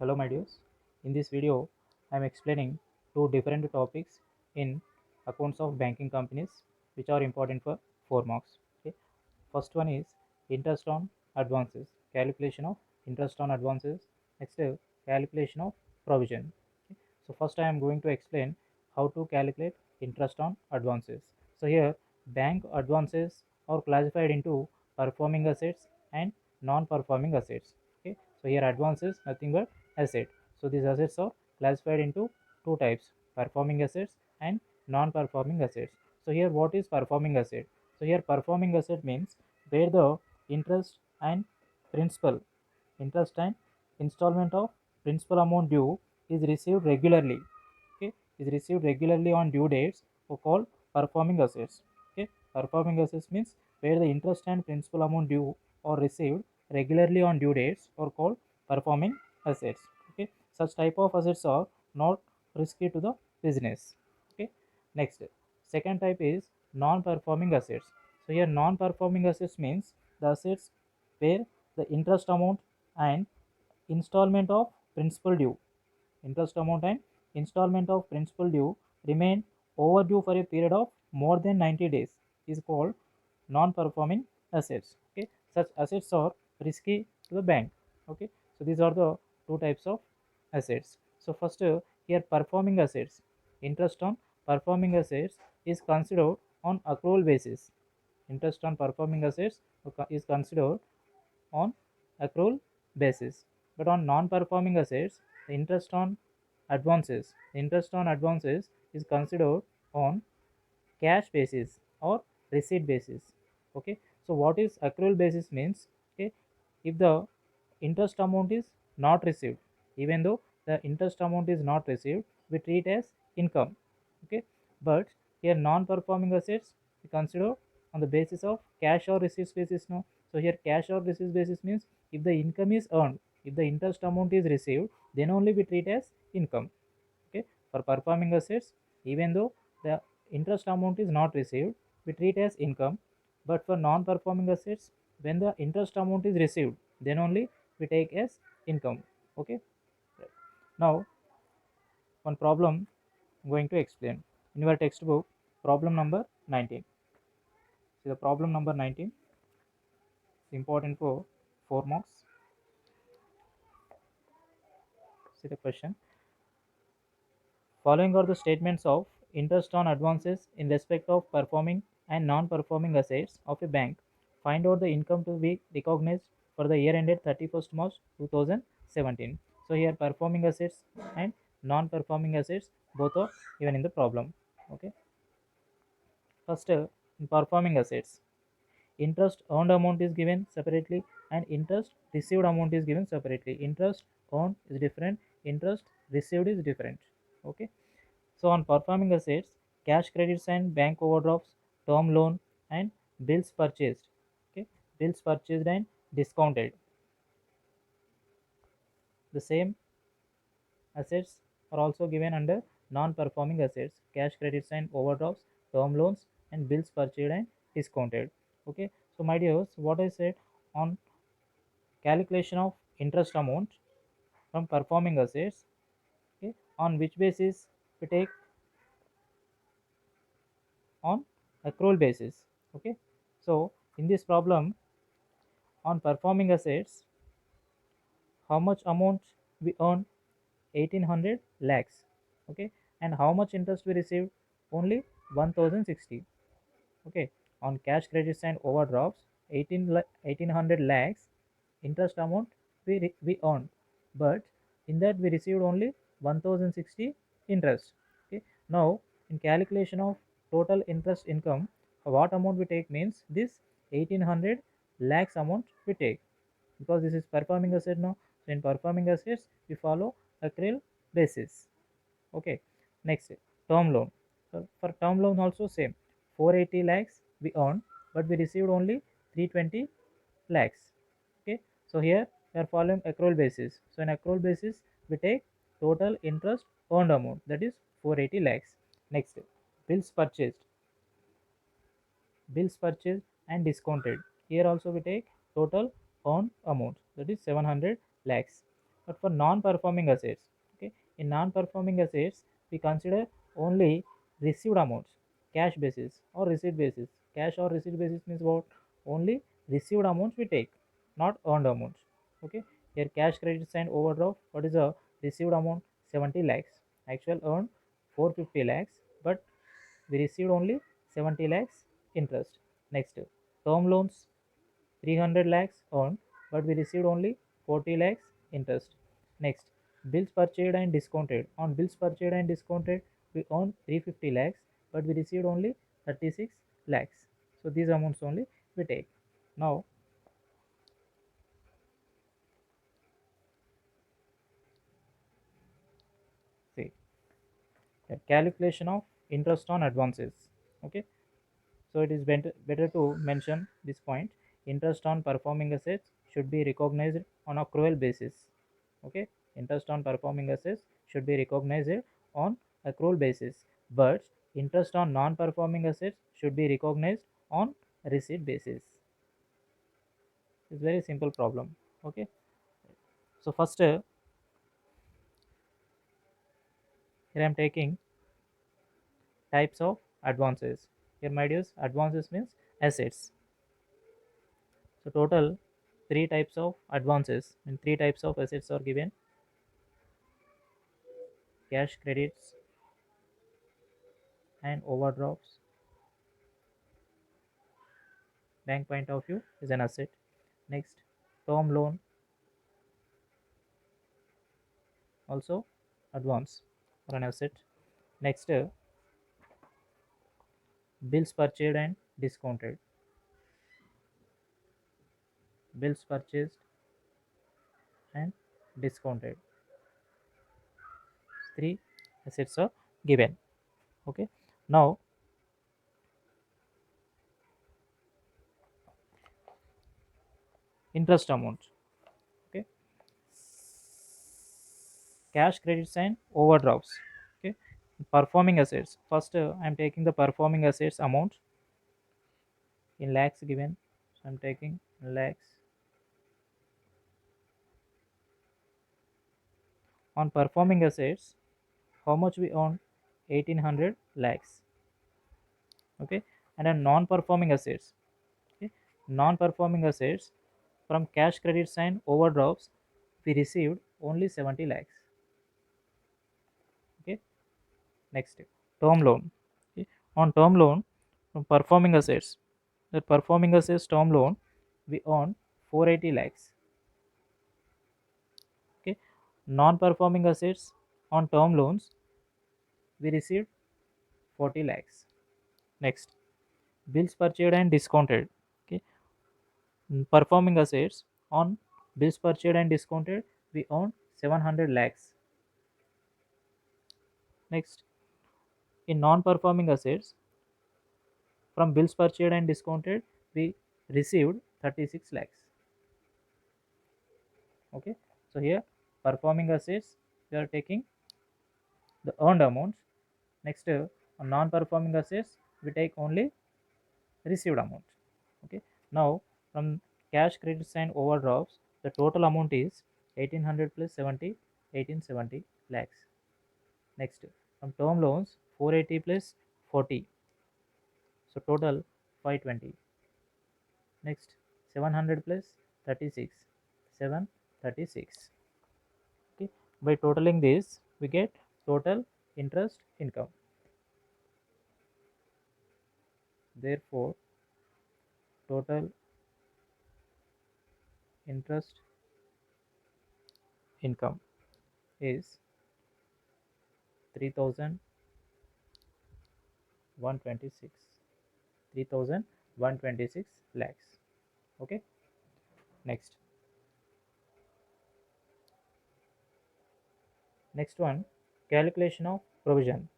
Hello my dears. In this video, I am explaining two different topics in accounts of banking companies which are important for 4 marks. Okay. First one is interest on advances, calculation of interest on advances. Next, calculation of provision. Okay. So first I am going to explain how to calculate interest on advances. So here bank advances are classified into performing assets and non-performing assets. Okay. So here advances nothing but asset. So these assets are classified into two types, performing assets and non-performing assets. So here what is performing asset? So here performing asset means where the interest and principal, interest and installment of principal amount due is received regularly. Okay, is received regularly on due dates are called performing assets. Okay, performing assets means where the interest and principal amount due are received regularly on due dates are called performing assets. Okay, such type of assets are not risky to the business. Okay, next, second type is non-performing assets. So here non-performing assets means the assets where the interest amount and installment of principal due, interest amount and installment of principal due remain overdue for a period of more than 90 days is called non-performing assets. Okay, such assets are risky to the bank. Okay, so these are the two types of assets. So first, here performing assets, interest on performing assets is considered on accrual basis. Interest on performing assets is considered on accrual basis. But on non-performing assets, the interest on advances is considered on cash basis or receipt basis. Okay, so what is accrual basis means? Okay, if the interest amount is not received, even though the interest amount is not received, we treat as income. Okay, but here non-performing assets we consider on the basis of cash or receipts basis. No, so here cash or receipts basis means if the income is earned, if the interest amount is received, then only we treat as income. Okay, for performing assets, even though the interest amount is not received, we treat as income. But for non-performing assets, when the interest amount is received, then only we take as income. Okay, right. Now one problem I'm going to explain in your textbook, problem number 19. See the problem number 19 is important for 4 marks. See the question. Following are the statements of interest on advances in respect of performing and non-performing assets of a bank. Find out the income to be recognized for the year ended 31st March 2017. So here performing assets and non-performing assets both are given in the problem. Okay. First, in performing assets, interest earned amount is given separately and interest received amount is given separately. Interest earned is different, interest received is different. Okay, so on performing assets, cash credits and bank overdrafts, term loan and bills purchased. Okay, bills purchased and discounted. The same assets are also given under non-performing assets, cash credits and overdrafts, term loans and bills purchased and discounted. Okay, so my dears, what I said on calculation of interest amount from performing assets, okay, on which basis we take, on accrual basis. Okay, so in this problem on performing assets, how much amount we earn? 1800 lakhs. Okay, and how much interest we received? Only 1060. Okay, on cash credits and overdrafts, 1800 lakhs interest amount we earned, but in that we received only 1060 interest. Okay, now in calculation of total interest income, what amount we take means this 1800 lakhs amount we take, because this is performing asset now. So in performing assets we follow accrual basis. Okay, next, term loan. So for term loan also same, 480 lakhs we earned, but we received only 320 lakhs. Okay, so here we are following accrual basis. So in accrual basis we take total interest earned amount, that is 480 lakhs. Next, bills purchased, bills purchased and discounted. Here also we take total earned amount, that is 700 lakhs. But for non-performing assets, okay, in non-performing assets we consider only received amounts, cash basis or receipt basis. Cash or receipt basis means what? Only received amounts we take, not earned amounts. Okay, here cash credits and overdraft. What is the received amount? 70 lakhs. Actual earned 450 lakhs, but we received only 70 lakhs interest. Next, term loans 300 lakhs earned, but we received only 40 lakhs interest. Next, bills purchased and discounted. On bills purchased and discounted, we earned 350 lakhs, but we received only 36 lakhs. So these amounts only we take. Now, see the calculation of interest on advances. Okay, so it is better to mention this point. Interest on performing assets should be recognized on accrual basis. Okay, interest on performing assets should be recognized on accrual basis, but interest on non-performing assets should be recognized on receipt basis. It's very simple problem. Okay, so first here I am taking types of advances. Here my dears, advances means assets. So total three types of advances and three types of assets are given: cash credits and overdrafts. Bank point of view is an asset. Next, term loan, also advance or an asset. Next, bills purchased and discounted. Bills purchased and discounted. Three assets are given. Okay. Now, interest amount. Okay. Cash credits and overdrafts. Okay. Performing assets. First, I am taking the performing assets amount in lakhs given. So I am taking lakhs. On performing assets, how much we earn? 1800 lakhs. Okay, and on non-performing assets, okay, non-performing assets, from cash credits and overdrafts we received only 70 lakhs. Okay, next, term loan. Okay, on term loan, from performing assets, the performing assets term loan we earn 480 lakhs. Okay, non-performing assets on term loans we received 40 lakhs. Next, bills purchased and discounted. Okay, performing assets on bills purchased and discounted we earn 700 lakhs. Next, in non-performing assets, from bills purchased and discounted we received 36 lakhs. Okay, so here performing assets we are taking the earned amounts. Next, on non-performing assets we take only received amount. Okay, now from cash credits and overdrafts the total amount is 1800 plus 70, 1870 lakhs. Next, from term loans 480 plus 40, so total 520. Next, 700 plus 36, 736. Okay, by totaling this we get total interest income. Therefore, total interest income is 3126, 3126 lakhs. Okay, next. Next one, calculation of provision.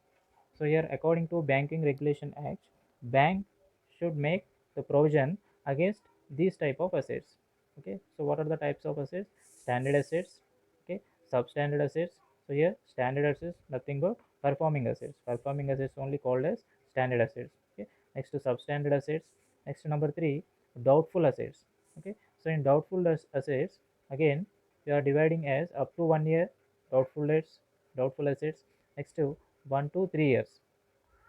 So here, according to Banking Regulation Act, bank should make the provision against these type of assets. Okay, so what are the types of assets? Standard assets, okay, substandard assets. So here, standard assets nothing but performing assets. Performing assets only called as standard assets. Okay, next to substandard assets. Next to number three, doubtful assets. Okay, so in doubtful assets, again we we are dividing as up to 1 year doubtful assets. Next to 1 to 3 years,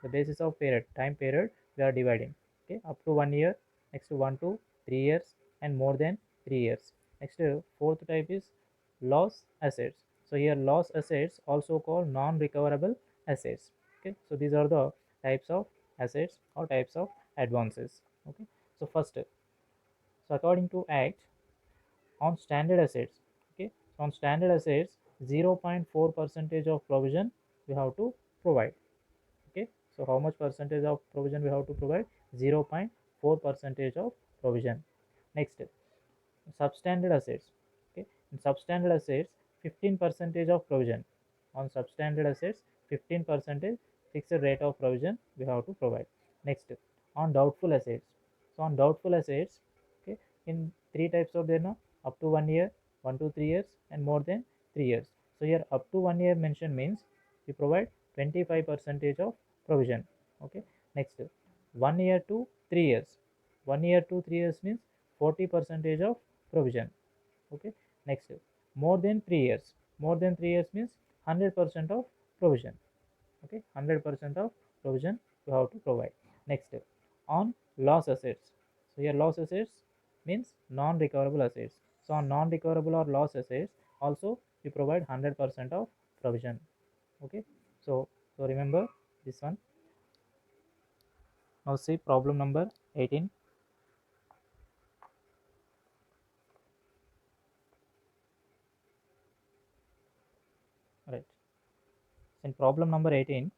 the basis of time period we are dividing. Okay, up to 1 year, next to 1 to 3 years, and more than 3 years. Next, fourth type is loss assets. So here loss assets also called non-recoverable assets. Okay, so these are the types of assets or types of advances. Okay, so first, so according to act on standard assets, okay, so on standard assets 0.4 percentage of provision we have to provide. Okay, so how much percentage of provision we have to provide? 0.4 percentage of provision. Next, substandard assets. Okay, in substandard assets 15 percentage of provision. On substandard assets 15 percentage fixed rate of provision we have to provide. Next, on doubtful assets, so on doubtful assets, okay, in three types of there now, up to 1 year, 1 to 3 years, and more than 3 years. So here up to 1 year mention means we provide 25 percentage of provision. Okay, next, 1 year to 3 years, 1 year to 3 years means 40 percentage of provision. Okay, next, more than 3 years, more than 3 years means 100% of provision. Okay, 100% of provision you have to provide. Next, on loss assets, so here loss assets means non-recoverable assets. So on non-recoverable or loss assets also we provide 100% of provision. Okay, so remember this one. Now see problem number 18. Right, in problem number 18,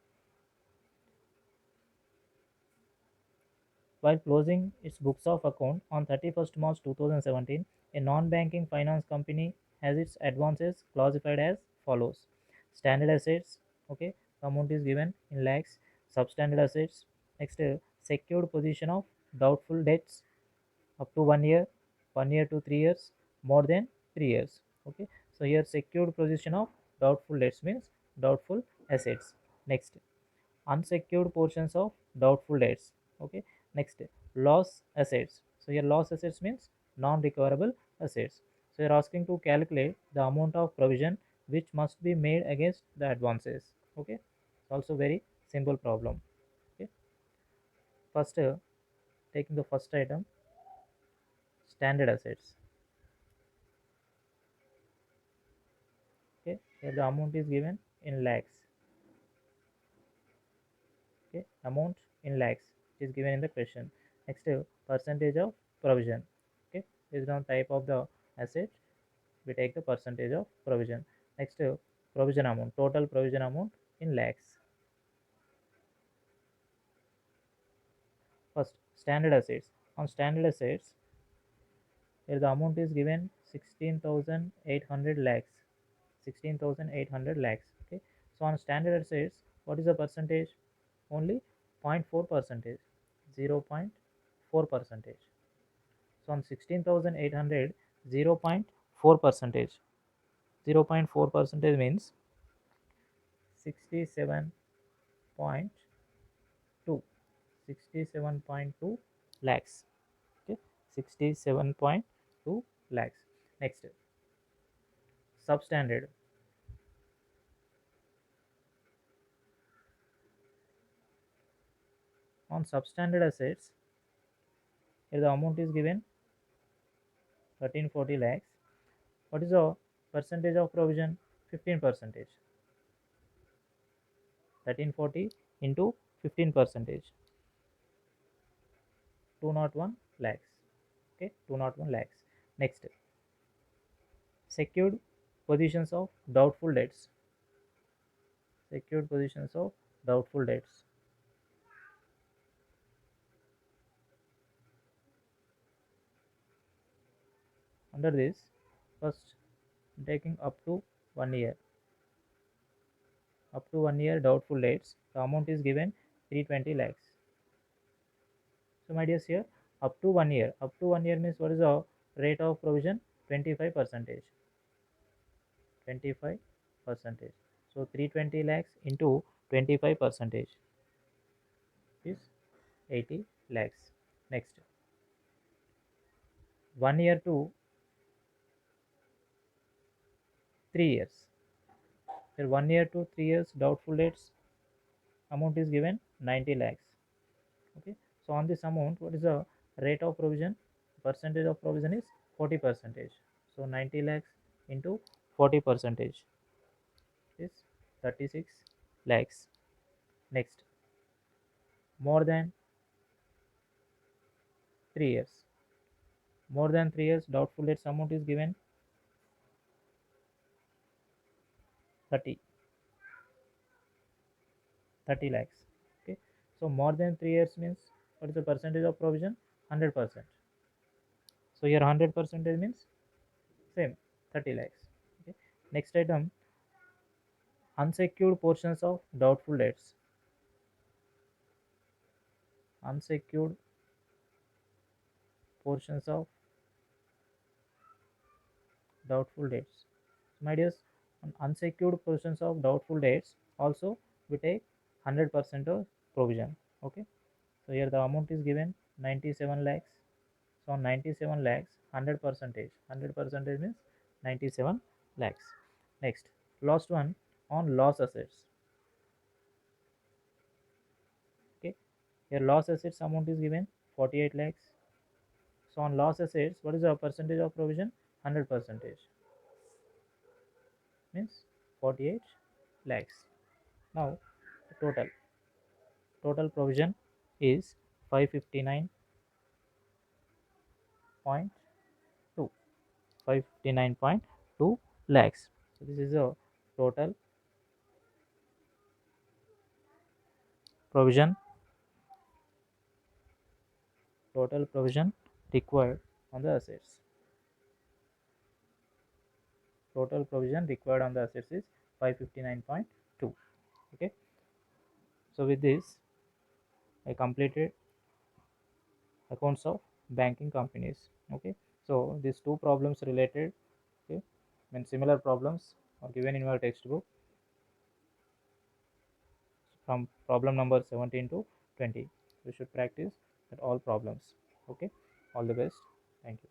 while closing its books of account on 31st March 2017, a non-banking finance company has its advances classified as follows. Standard assets, okay, the amount is given in lakhs. Substandard assets, next, secured position of doubtful debts up to 1 year, 1 year to 3 years, more than 3 years. Okay, so here secured position of doubtful debts means doubtful assets. Next, unsecured portions of doubtful debts. Okay, next, loss assets. So here loss assets means non-recoverable assets. So you're asking to calculate the amount of provision which must be made against the advances. Okay, it's also very simple problem. Okay, first, taking the first item, standard assets. Okay, here the amount is given in lakhs. Okay, amount in lakhs is given in the question. Next, percentage of provision. Okay, based on type of the asset we take the percentage of provision. Next, provision amount, total provision amount in lakhs. First, standard assets. On standard assets, here the amount is given 16,800 lakhs. 16,800 lakhs. Okay, so on standard assets, what is the percentage? Only 0.4 percentage, 0.4 percentage. So on 16,800, 0.4 percentage. 0.4 percentage means 67.2, 67.2 lakhs. Okay, 67.2 lakhs. Next, substandard. On substandard assets, here the amount is given 1340 lakhs. What is the percentage of provision? 15 percentage. 1340 into 15 percentage, 201 lakhs. Okay, 201 lakhs. Next, secured positions of doubtful debts. Secured positions of doubtful debts. Under this, first taking up to 1 year. Up to 1 year doubtful debts, the amount is given 320 lakhs. So my dears, here up to 1 year. Up to 1 year means what is the rate of provision? 25 percentage. 25 percentage. So 320 lakhs into 25 percentage is 80 lakhs. Next, 1 year to 3 years. Here 1 year to 3 years doubtful debts amount is given 90 lakhs. Okay, so on this amount, what is the rate of provision? Percentage of provision is 40 percentage. So 90 lakhs into 40 percentage is 36 lakhs. Next, more than 3 years. More than 3 years doubtful debts amount is given 30 lakhs. Okay, so more than 3 years means what is the percentage of provision? 100%. So here 100 percentage means same 30 lakhs. Okay, next item, unsecured portions of doubtful debts. Unsecured portions of doubtful debts. My dears, on unsecured portions of doubtful debts also we take 100% of provision. Okay, so here the amount is given 97 lakhs. So on 97 lakhs, 100 percentage. 100 percentage means 97 lakhs. Next, last one, on loss assets. Okay, here loss assets amount is given 48 lakhs. So on loss assets, what is the percentage of provision? 100 percentage means 48 lakhs. Now total provision is 559.2 559.2 lakhs. So this is a total provision required on the assets. Total provision required on the assets is 559.2. Okay, so with this I completed accounts of banking companies. Okay, so these two problems related, okay, when similar problems are given in your textbook from problem number 17 to 20. You should practice at all problems. Okay, all the best. Thank you.